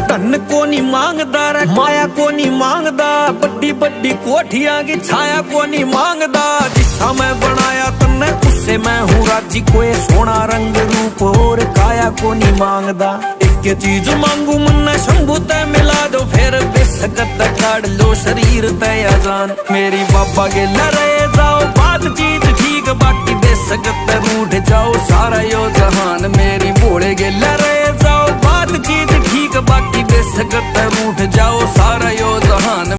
धन को नहीं मांगदा रे माया को नहीं मांगदा, बड़ी बड़ी कोठियां की छाया को नहीं मांगदा। जिसा मैं बनाया तन्ने उससे मैं हूँ राजी, कोई सोना रंग रूप और काया को नहीं मांगदा। एक चीज मांगू मन शंभू तय मिला दो, फिर बेसकत काट लो शरीर तय जान। मेरी बाबा के लड़े जाओ बात चीज ठीक, बाकी बेसकत रूठ जाओ सारा यो जहान। मेरी भोले के लड़े जाओ बात चीज ठीक, बाकी बेसकत रूठ जाओ सारा यो जहान।